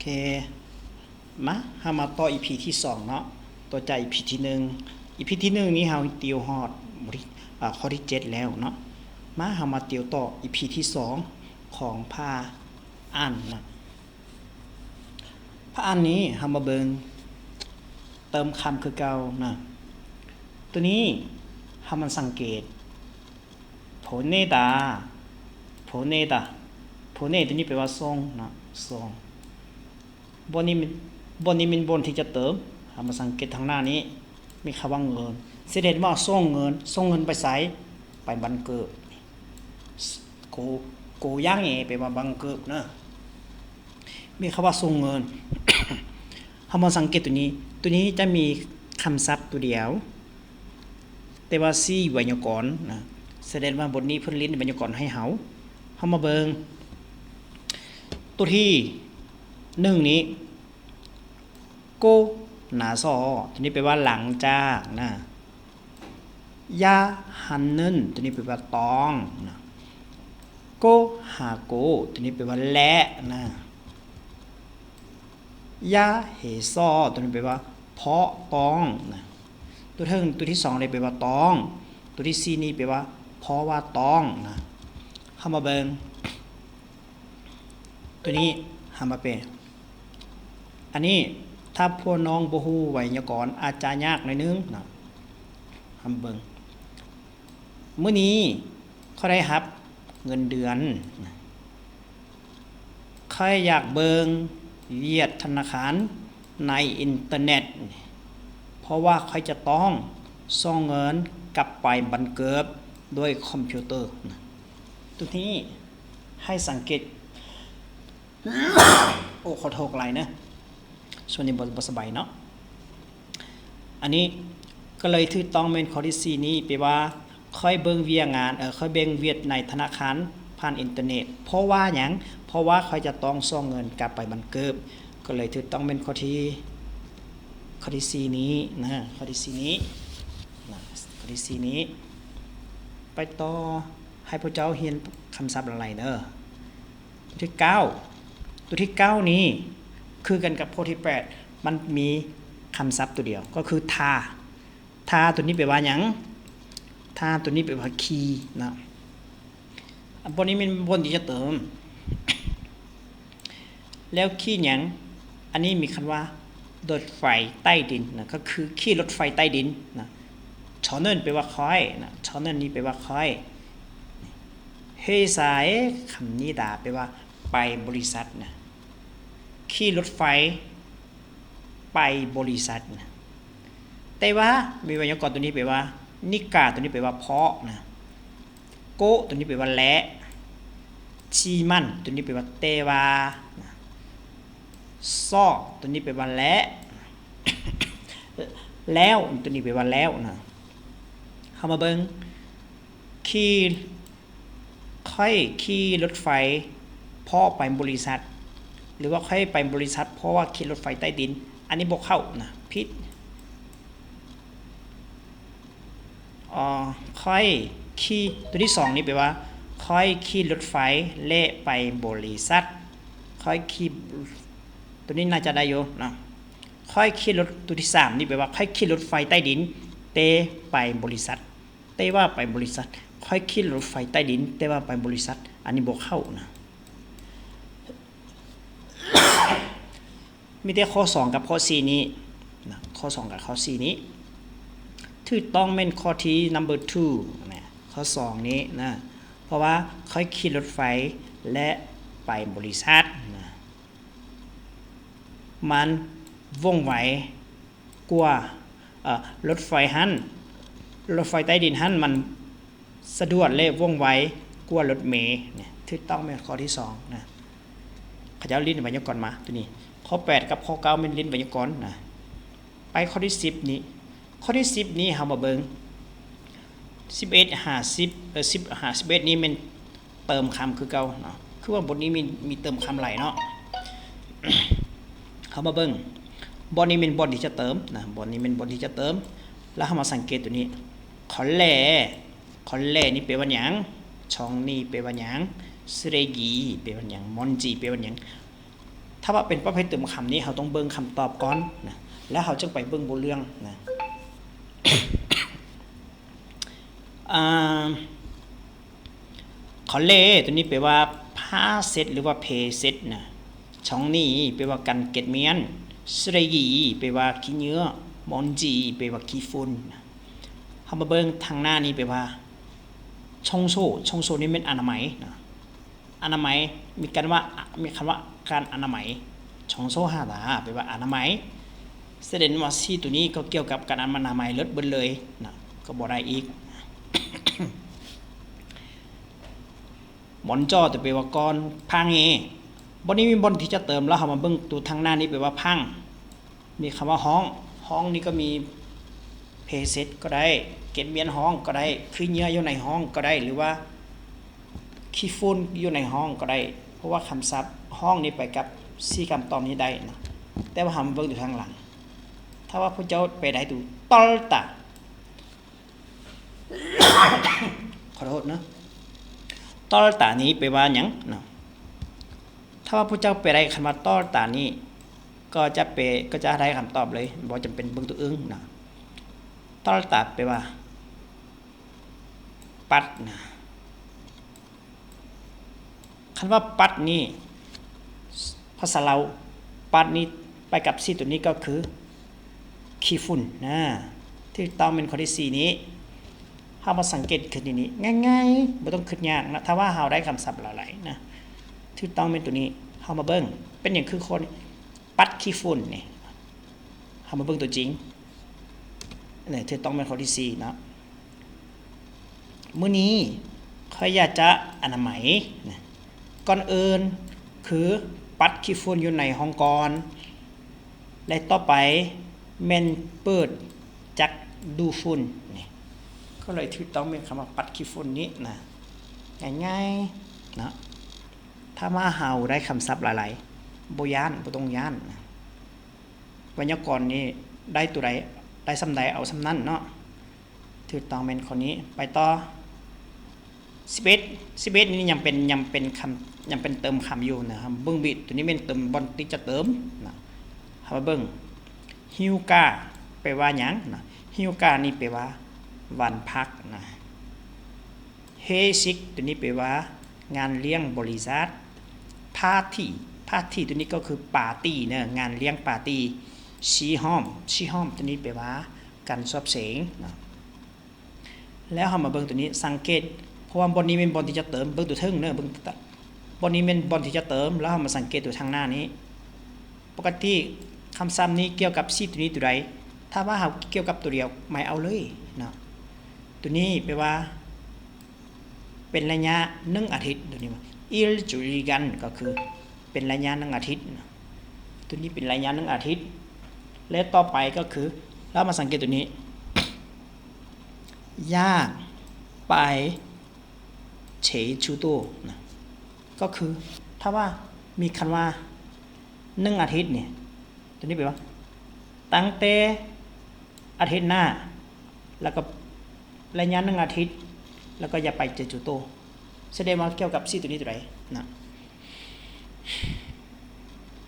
เคมาต่อ EP ที่2เนาะต่อจาก EP ที่1 EP ที่1นี้เฮาติวฮอดข้อที่7แล้วเนาะเฮามาติวต่อ EP ที่2ของภาอ่านนะภาอ่านนี้เฮามาเบิ่งเติมคำคือเก่านะตัวนี้เฮามันสังเกต보내다ตัวนี้แปลว่าส่งนะส่งบนนี้เป็นบนที่จะเติมมาสังเกตทางหน้านี้มีคำว่าเงินแสดงว่าส่งเงินไปใส่ไปบันเกิดโกย่างเอไปว่าบังเกิดนะมีคำว่าส่งเงิน มาสังเกตตัวนี้จะมีคำศัพท์ตัวเดียวแต่ว่าสี่ไวยากรณ์นะแสดงว่าบทนี้เพิ่นลิ้นไวยากรณ์ให้เฮามาเบิ่งตัวที่1นี้โกนาซอตัวนี้แปลว่าหลังจากนะยาฮันนึนตัวนี้แปลว่าตองนะโกฮาโกตัวนี้แปลว่าและนะยาเฮซอตัวนี้แปลว่าเพาะตองนะตัวที่2เลยแปลว่าตองตัวที่4นี่แปลว่าเพราะว่าตองนะเข้ามาเบิ่งตัวนี้มาเป็นอันนี้ถ้าพวกน้องบ่ฮู้ไวยากรณ์อาจจะยากหน่อยนึงนะเบิ่งมื้อนี้เขาได้รับเงินเดือนใครอยากเบิ่งเวียดธนาคารในอินเทอร์เน็ตเพราะว่าเขาจะต้องส่งเงินกลับไปบันเกิดด้วยคอมพิวเตอร์ตัวนี้ให้สังเกต โอ้ขอโทษหลายนะส่วนนี้บ่สบายเนาะอันนี้ก็เลยถูกต้องเป็นข้อที่4นี้แปลว่าค่อยเบิ่งเวียงานค่อยเบิ่งเวียดในธนาคารผ่านอินเทอร์เน็ตเพราะว่าหยังเพราะว่าเขาจะต้องส่งเงินกลับไปบันเกิดก็เลยถูกต้องเป็นข้อที่4นี้นะข้อที่4นี้นะข้อที่4นี้ไปต่อให้พวกเจ้าเรียนคำศัพท์อะไรเด้อตัวที่9นี้คือกันกับข้อที่8มันมีคำศัพท์ตัวเดียวก็คือทาตัวนี้แปลว่าหยังทาตัวนี้แปลว่าคีย์นะบนนี้เป็นบนที่จะเติม แล้วขี้หยังอันนี้มีคำว่ารถไฟใต้ดินนะก็คือขี้รถไฟใต้ดินนะชอเนินแปลว่าค่อยนะชอเนินนี้แปลว่าค่อยเฮซายคำนี้ดาแปลว่าไปบริษัทนะขี่รถไฟไปบริษัทนะแต่ว่ามีไวยากรณ์ตัวนี้แปลว่านิกาตัวนี้แปลว่าเพาะนะโกตัวนี้แปลว่าและชีมันตัวนี้แปลว่าเตวาซอตัวนี้แปลว่าและ แล้วตัวนี้แปลว่าแล้วนะเข้ามาเบิ่งค่อยขี่รถไฟพ่อไปบริษัทหรือว่าค่อยไปบริษัทเพราะว่าขี่รถไฟใต้ดินอันนี้บ่เข้านะผิดค่อยขี่ตัวที่2นี่แปลว่าค่อยขี่รถไฟและไปบริษัทค่อยขี่ตัวนี้น่าจะได้อยู่นะค่อยขี่รถตัวที่3นี่แปลว่าค่อยขี่รถไฟใต้ดินแต่ไปบริษัทแต่ว่าไปบริษัทค่อยขี่รถไฟใต้ดินแต่ว่าไปบริษัทอันนี้บ่เข้านะมีแต่ข้อ2กับข้อ4นี้นะข้อ2กับข้อ4นี้ถูกต้องเป็นข้อที่ number 2นะข้อ2นี้นะเพราะว่าค่อยขี่รถไฟและไปบริษัทนะมันว่องไวกว่ารถไฟใต้ดินมันสะดวกและว่องไวกว่ารถเมล์เนี่ยถูกต้องเป็นข้อที่2นะเขาจะเอาลิ้นไวยากรณ์มาตัวนี้ข้อ8กับข้อ9เป็นลิ้นไวยากรณ์นะไปข้อที่10นี้ข้อที่10นี้เฮามาเบิ่ง11 50 10 51นี้มันเติมคำคือเก่าเนาะคือว่าบทนี้มีเติมคำหลายเนาะ เฮามาเบิ่งบทนี้เป็นบทที่จะเติมนะบทนี้เป็นบทที่จะเติมแล้วเฮามาสังเกตตัวนี้คอนแลนี่แปลว่าหยังช่องนี้แปลว่าหยัง쓰레기แปลว่าหยังมอนจีแปลว่าหยัง ถ้าว่าเป็นประเภทเติมคำนี้เราต้องเบิ่งคำตอบก่อนนะแล้วเราจึงไปเบิ่งบทเรื่องนะขอเลตัวนี้แปลว่าผ้าเซ็ตหรือว่าเพเซ็ตนะช่องนี้แปลว่ากันเก็ดเมียนสระยีแปลว่าขี้เนื้อมอนจีแปลว่าขี้ฝุ่นเรามาเบิ่งทางหน้านี้แปลว่าช่องโซ่นี่เป็นอนามัยนะอนามัยมีคำว่าการอนามัยช่องโซ่หาตาแปลว่าอนามัยแสดงว่าซีตัวนี้ก็เกี่ยวกับการอนามัยเลิศเบิ่นเลยนะก็บ่ได้อีกหมอนจอจะแปลว่าก้อนพังเอบนนี้มีบนที่จะเติมแล้วเรามาเบิ่งตัวทางหน้านี้แปลว่าพังมีคำว่าห้องนี้ก็มีเพเซตก็ได้เก็ดเมียนห้องก็ได้ขี้เหงื่ออยู่ในห้องก็ได้หรือว่าขี้ฝุ่นอยู่ในห้องก็ได้เพราะว่าคำศัพท์ห้องนี้ไปกับ4คำตอบนี้ได้นะแต่ว่าเรามาเบิ่งอยู่ทางหลังถ้าว่าพระเจ้าไปได้ตัวตอลตาขอโทษนะตอลตานี้แปลว่าหยังนะถ้าว่าพระเจ้าไปได้คำว่าตอลตานี้ก็จะได้คำตอบเลยบ่จำเป็นเบิ่งตัวอื่นนะตอลตาแปลว่าปัดนะคำว่าปัดนี่ภาษาเราปัดนี้ไปกับซีตัวนี้ก็คือขี้ฝุ่นนะที่ต้องเป็นข้อที่4นี้เฮามาสังเกตขึ้นนี้ง่ายๆบ่ต้องคิดยากนะถ้าว่าเฮาได้คำศัพท์หลายๆนะที่ต้องเป็นตัวนี้เฮามาเบิ่งเป็นอย่างคือคนปัดขี้ฝุ่นนี่เฮามาเบิ่งตัวจริงนี่ที่ต้องเป็นข้อที่4นะมื้อนี้ข้อยอยากจะอนามัยนะก่อนอื่นคือปัดขี้ฝุ่นอยู่ในห้องก่อนและต่อไปแม่นเปิดจักดูฝุ่นนี่ก็เลยถูกต้องเป็นคำว่าปัดขี้ฝุ่นนี้นะง่ายๆนะถ้ามาเฮาได้คำศัพท์หลายๆบ่ย้านบ่ต้องย้านนะไวยากรณ์นี้ได้ตัวใดได้ซำใดเอาซำนั้นเนาะถูกต้องเป็นข้อนี้ไปต่อ11นี่ยังเป็นคำยังเป็นเติมคำอยู่นะครับเบิ่งบิดตัวนี้เป็นเติมบอนที่จะเติมนะเฮามาเบิ่งฮิวกาแปลว่าหยังนะฮิวกานี่แปลว่าวันพักนะเฮซิกตัวนี้แปลว่างานเลี้ยงบริษัทพาร์ตี้ตัวนี้ก็คือปาร์ตี้เนะงานเลี้ยงปาร์ตี้ชีห้อมตัวนี้แปลว่าการสอบเสียงนะแล้วเฮามาเบิ่งตัวนี้สังเกตเพราะว่าบนนี้เป็นบนที่จะเติมเบิ่งตัวเทิงเนอะเบิ่งบนนี้เป็นบนที่จะเติมแล้วเฮามาสังเกตตัวทางหน้านี้ปกติคำศัพท์นี้เกี่ยวกับซีตัวนี้ตัวใดถ้าว่าเฮาเกี่ยวกับตัวเดียวไม่เอาเลยนะตัวนี้แปลว่าเป็นระยะ1อาทิตย์ตัวนี้il giorno ก็คือเป็นระยะ1อาทิตย์ตัวนี้เป็นระยะ1อาทิตย์และต่อไปก็คือเรามาสังเกตตัวนี้ย่าไปเฉยชูโตนะก็คือถ้าว่ามีคำว่า1อาทิตย์เนี่ยตัวนี้แปลว่าตั้งแต่อาทิตย์หน้าแล้วก็ระยะ1อาทิตย์แล้วก็อย่าไปเจจูโตแสดงว่าเกี่ยวกับซีตัวนี้ตัวไหนนะ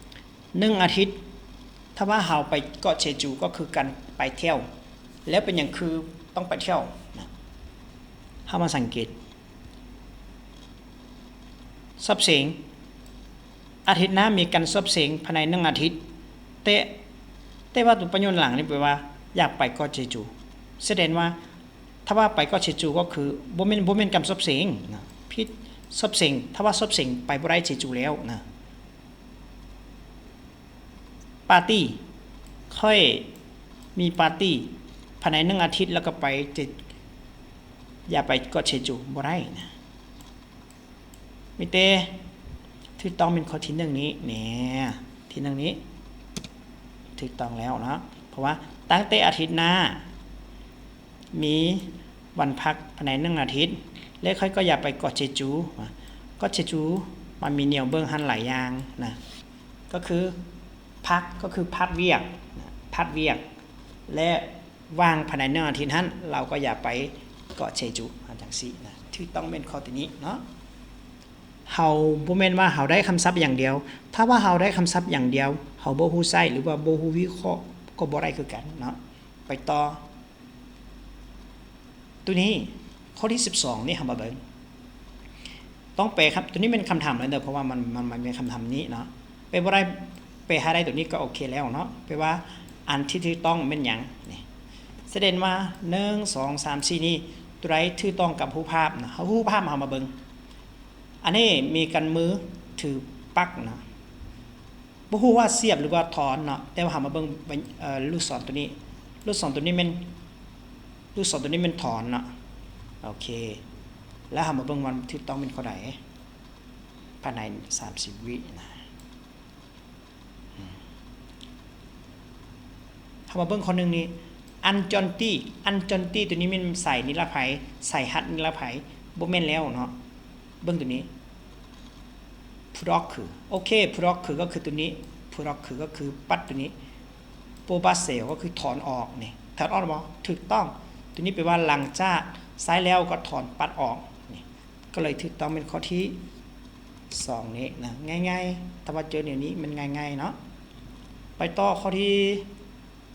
1อาทิตย์ถ้าว่าเฮาไปเกาะเชจูก็คือการไปเที่ยวแล้วเป็นอย่างคือต้องไปเที่ยวนะเฮามาสังเกตซอบเสียงอาทิตย์หน้ามีการซอบเสียงภายใน1อาทิตย์แต่ว่าตัวประโยคหลังนี่แปลว่าอยากไปเกาะเชจูแสดงว่าถ้าว่าไปเกาะเชจูก็คือบ่แม่นการซอบเสียงนะผิดซอบเสียงถ้าว่าซอบเสียงไปบ่ได้เชจูแล้วนะปาร์ตี้ค่อยมีปาร์ตี้ภายใน1อาทิตย์แล้วก็ไปอย่าไปเกาะเชจูบ่ได้นะมีแต่ถูกต้องเป็นข้อที่1นี้เนี่ยที่1นี้ถูกต้องแล้วนะเพราะว่าตั้งแต่อาทิตย์หน้ามีวันพักภายใน1อาทิตย์แล้วค่อยก็อย่าไปเกาะเชจูเกาะเชจูมันมีแนวเบื้องหันหลายอย่างนะก็คือพักก็คือพัดเวียกและว่างภายใน1อาทิตย์นั้นเราก็อย่าไปเกาะเชจูจังซี่นะที่ต้องเป็นข้อที่นี้เนาะ เฮาบ่แม่นว่าเฮาได้คำศัพท์อย่างเดียวถ้าว่าเฮาได้คำศัพท์อย่างเดียวเฮาบ่ฮู้ใช้หรือว่าบ่ฮู้วิเคราะห์ก็บ่ได้คือกันเนาะไปต่อตัวนี้ข้อที่12นี่เฮามาเบิ่งต้องแปลครับตัวนี้เป็นคำถามเลยเด้อเพราะว่ามันเป็นคำถามนี้เนาะไปบ่ได้ไปหาได้ตัวนี้ก็โอเคแล้วเนาะแปลว่าอันที่ถูกต้องเป็นหยังนี่แสดงว่า1 2 3 4นี่ตัวใดถูกต้องกับรูปภาพนะรูปภาพเฮามาเบิ่งอันนี้มีกันมือถือปักนะบ่ฮู้ว่าเสียบหรือว่าถอนเนาะแต่ว่าเฮามาเบิ่งลูกศรตัวนี้ลูกศรตัวนี้มันลูกศรตัวนี้มันถอนเนาะโอเคแล้วเฮามาเบิ่งว่าถูกต้องเป็นข้อใดภายใน30วินะเฮามาเบิ่งข้อนึงนี้อันจอนตี้ตัวนี้มันใส่นิรภัยใส่หัดนิรภัยบ่แม่นแล้วเนาะเบิ่งตัวนี้พร็อกคือโอเคพร็อกคือก็คือตัวนี้พร็อกคือก็คือปัดตัวนี้โปรบาเซลก็คือถอนออกนี่ถอนออกบ่ถูกต้องตัวนี้แปลว่าหลังจากใช้แล้วก็ถอนปัดออกนี่ก็เลยถูกต้องเป็นข้อที่2นี้นะง่ายๆถ้าว่าเจอเดี๋ยวนี้มันง่ายๆเนาะไปต่อข้อที่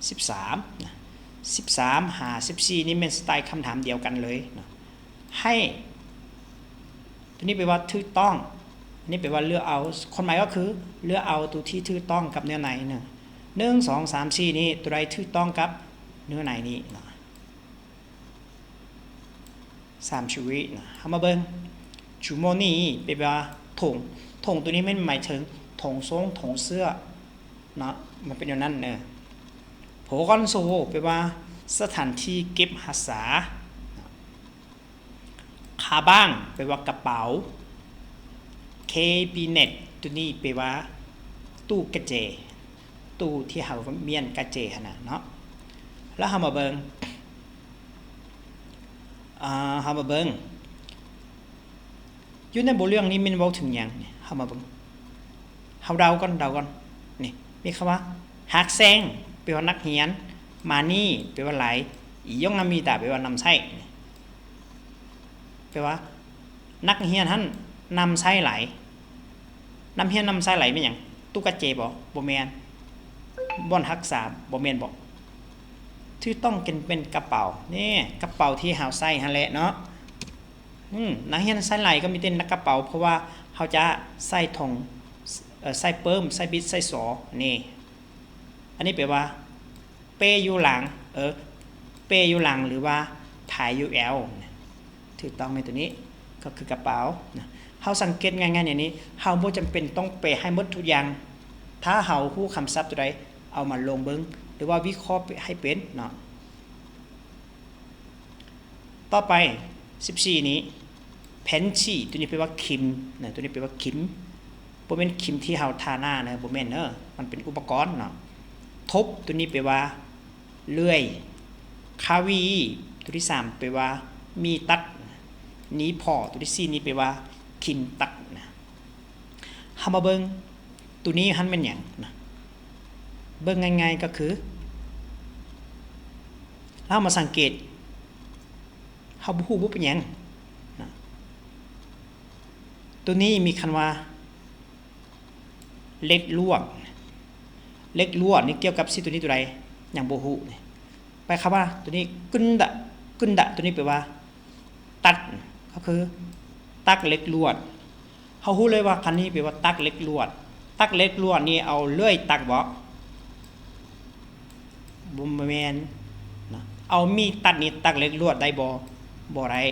13นะ13หา14นี่เป็นสไตล์คำถามเดียวกันเลยนะให้ตัวนี้แปลว่าถูกต้องนี่แปลว่าเลือกเอาคนหมายก็คือเลือกเอาตัวที่ถูกต้องกับเนื้อในนะ1 2 3 4นี่ตัวใดถูกต้องกับเนื้อในนี้นะ3ชีวิตนะเฮามาเบิ่งจูโมนี่แปลว่าถุงตัวนี้ไม่หมายถึงถุงทรงถุงเสื้อเนาะมันเป็นอย่างนั้นเนอะโผกอนโซแปลว่าสถานที่เก็บรักษาคาบ้างแปลว่ากระเป๋าเคบิเน็ตตัวนี้แปลว่าตู้กระเจตู้ที่เฮาเมียนกระเจหั่นน่ะเนาะแล้วเฮามาเบิ่งอยู่ในบทเรื่องนี้มันเว้าถึงหยังเฮามาเบิ่งเฮาเดาก่อนนี่มีคำว่าฮักแซงแปลว่านักเรียนมานี่แปลว่าไหลอียงนามีตาแปลว่านำใช้แปลว่านักเรียนหั่นนำใช้ไหลนำเรียนนำใช้ไหลเป็นหยังตู้กระเจบ่แม่นบ่อนรักษาบ่แม่นบ่ที่ต้องเป็นกระเป๋านี่กระเป๋าที่เฮาใส่หั่นแหละเนาะนักเรียนใส่ไหลก็มีแต่กระเป๋าเพราะว่าเฮาจะใส่ถุงใส่เปิ้มใส่บิดใส่สอนี่อันนี้แปลว่าเปอยู่หลังเปอยู่หลังหรือว่าถ่ายอยู่แอวถูกต้องไหมตัวนี้ก็คือกระเป๋าเฮาสังเกตง่ายๆอย่างนี้เฮาบ่จำเป็นต้องเปให้หมดทุกอย่างถ้าเฮาฮู้คำศัพท์ตัวใดเอามาลงเบิ่งหรือว่าวิเคราะห์ให้เป็นเนาะต่อไป14นี้เพนชีตัวนี้แปลว่าคิมนะตัวนี้แปลว่าคิมบ่แม่นคิมที่เฮาทาหน้านะบ่แม่นมันเป็นอุปกรณ์เนาะทบตัวนี้แปลว่าเลื่อยคาวีตัวที่3แปลว่ามีตัดนี้พอตัวที่4นี้แปลว่าคิมตัดนะเฮามาเบิ่งตัวนี้หันเป็นหยังนะเบิ่งง่ายๆก็คือเรามาสังเกตเฮาบ่ฮู้บ่เป็นหยังนะตัวนี้มีคำว่าเล็กลวกนี่เกี่ยวกับสิตัวนี้ตัวใดอย่างบ่ฮู้นี่ไปคำว่าตัวนี้กึนดะตัวนี้แปลว่าตัดก็คือตักเล็กลวดเฮาฮู้เลยว่าคันนี้แปลว่าตักเล็กลวดนี่เอาเลื่อยตักบ่แม่นนะเอามีดตัดนี่ตักเล็กลวดได้บ่ได้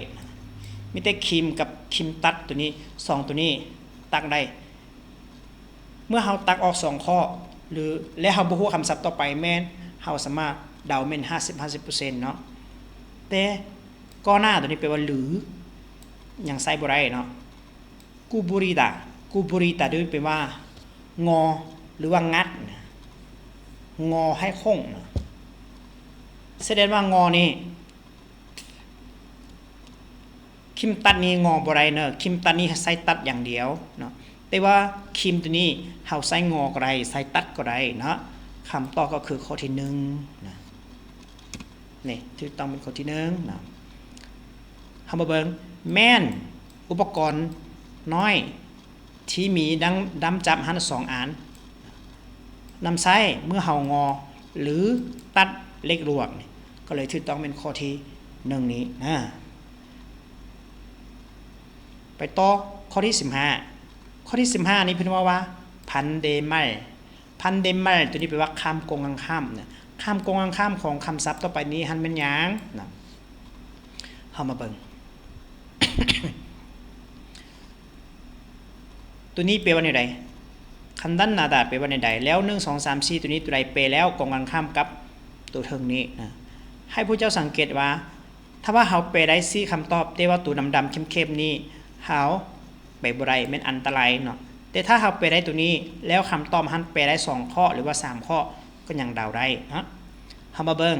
มีแต่ครีมกับครีมตัดตัวนี้2ตัวนี้ตักได้เมื่อเฮาตักออก2ข้อหรือและเฮาบ่ฮู้คำศัพท์ต่อไปแม่นเฮาสามารถเดาแม่น50% เนาะแต่ก่อนหน้าตัวนี้แปลว่าหรือยังใส่บ่ได้เนาะกูบุริตาด้วยแปลว่างอหรือว่างัดงอให้คงนะแสดงว่างอนี่คิมตัดนี่งอบ่ได้เนาะคิมตัดนี่ใส่ตัดอย่างเดียวเนาะแต่ว่าคิมตัวนี้เฮาใส่งอก็ได้ใส่ตัดก็ได้เนาะคำตอบก็คือข้อที่1นะนี่ถูกต้องเป็นข้อที่1นะเฮามาเบิ่งแม่นอุปกรณ์น้อย ที่มีดำจับหัน2อันนำซ้ายเมื่อเฮางอหรือตัดเล็กลวกก็เลยถูกต้องเป็นข้อที่1นี้นะไปต่อข้อที่15ข้อที่15นี้เพิ่นว่าพันเดมัลตัวนี้แปลว่าข้ามกงข้ามเนี่ยข้ามกงข้ามของคำศัพท์ต่อไปนี้หันเป็นหยังนะเฮามาเบิ่ง ตัวนี้แปลว่าในใดคันดันนาดาแปลว่าในใดแล้ว1 2 3 4ตัวนี้ตัวใดแปลแล้วกงข้ามกับตัวเทิงนี้นะให้ผู้เจ้าสังเกตว่าถ้าว่าเฮาแปลได้4คำตอบแต่ว่าตัวดำๆเข้มๆนี้เฮาแปลบ่ได้แม่นอันตรายเนาะแต่ถ้าเฮาแปลได้ตัวนี้แล้วคำตอบหันแปลได้2ข้อหรือว่า3ข้อก็ยังเดาได้นะเฮามาเบิ่ง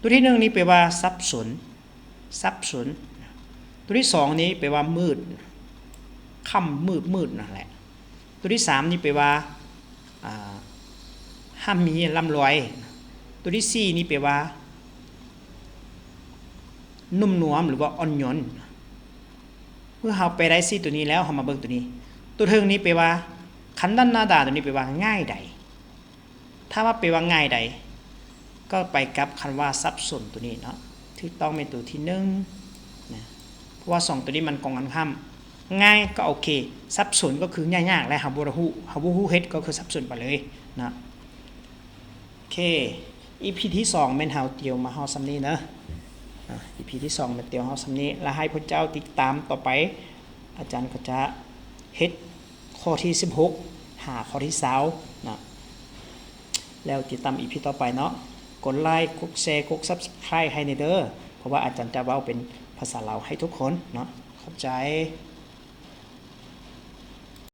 ตัวที่1นี้แปลว่าสับสนตัวที่2นี้แปลว่ามืดค่ำมืดนั่นแหละตัวที่3นี่แปลว่าห้ามมีลำลอยตัวที่4นี่แปลว่านุ่มนวลหรือว่าอ่อนโยนเมื่อเฮาไปได้4ตัวนี้แล้วเฮามาเบิ่งตัวนี้ตัวเทิงนี้แปลว่าคันดันนาดาตัวนี้แปลว่าง่ายใดถ้าว่าแปลว่าง่ายใดก็ไปกับคำว่าสับสนตัวนี้เนาะถูกต้องเป็นตัวที่1นะเพราะว่า2ตัวนี้มันกองกันข้ามง่ายก็โอเคสับสนก็คือยากๆและหาบ่ฮู้เฮ็ดก็คือสับสนไปเลยนะโอเค EP ที่2แม่นเฮาเตียวมาเฮาซำนี้นะEP ที่2แม่นเตียวเฮาซำนี้แล้วให้พระเจ้าติดตามต่อไปอาจารย์ก็จะเฮ็ดข้อที่16หาข้อที่20นะแล้วติดตาม EP ต่อไปเนาะกดไลค์กดแชร์กด Subscribe ให้ในเด้อเพราะว่าอาจารย์จะเว้าเป็นภาษาลาวให้ทุกคนเนาะขอบใจ